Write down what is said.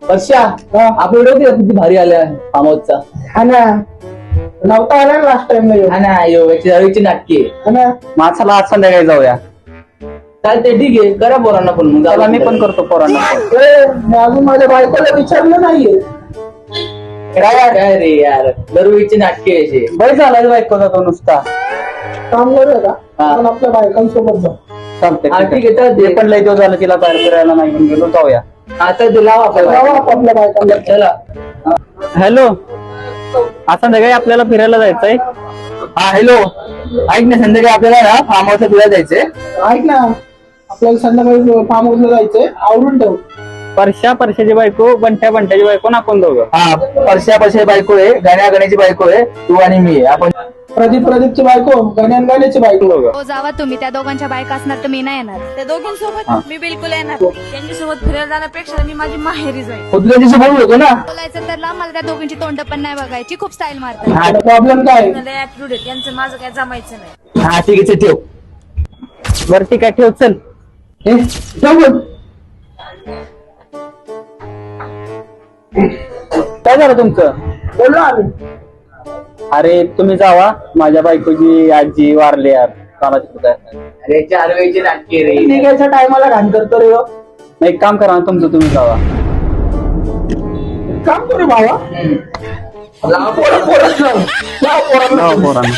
वर्षा आपल्या व्हिडिओ किती भारी आल्या फार्म हाऊसचा. हा ना, नव्हता आला लास्ट टाइम हा ना, रवीची नाटके. हा ना. माणसाला आज संध्याकाळी जाऊया. चालते ठीक आहे, करा पोरांना पण मग त्याला मी पण करतो पोरांना phone. मी अजून माझ्या बायकोला विचारलं नाहीये. काय रे यार, रवीची नाटके यायचे. बरं झालं बायकोचा तो नुसता. काम करूया का हा. आपण आपल्या बायकांसोबत जाऊ. चालतंय हा ठीक आहे, ते पण लय दिवस झालं तिला बाहेर फिरायला नाही घेऊन गेलो, जाऊया. आता ते लावा जाऊ आपल्याला. आपल्या बायकांना. चला. हॅलो, आज संध्याकाळी आपल्याला फिरायला जायचंय. हा हॅलो, ऐक ना, संध्याकाळी आपल्याला ना फार्म हाऊसला फिरायला जायचंय. ऐक ना, आपल्याला संध्याकाळी फार्म हाऊसला जायचंय, आवरून ठेव. परशाची बायको, बंट्याची बायको नाकून दोघं. हा, परशा बायको आहे, गाण्याची बायको आहे, तू आणि मी आहे. आपण प्रदीपची बायको, गाण्याची बायको. दोघं हो जावा तुम्ही, त्या दोघांच्या बायका असणार तर मी नाही येणार. त्या दोघींसोबत मी बिलकुल येणार नाही. त्यांच्यासोबत फिरायला जाण्यापेक्षा मी माझी माहेरी जाईल. उद्योजीशी बोलू होतो ना. बोलायचं तर मला त्या दोघींची तोंड पण नाही बघायची, खूप स्टाईल मारतात. हा प्रॉब्लेम काय? मला ऍटिट्यूड आहे त्यांचं, माझं काय जमायचं नाही. हा, ठीक आहे, ठेव. बरं ठीक आहे, ठेव चल. हे, ठेव बोल. काय झालं तुमचं? बोललो आम्ही. अरे तुम्ही जावा, माझ्या बायकोची आजी वारली यार, कानाची पुतळा. अरे चार वेळची नाटके रे. निघायच्या टायमाला घाण करतो रे. एक काम करा ना तुमचं, तुम्ही जावा. काम करू भावा. लावा पोरांना. जावा पोरांना.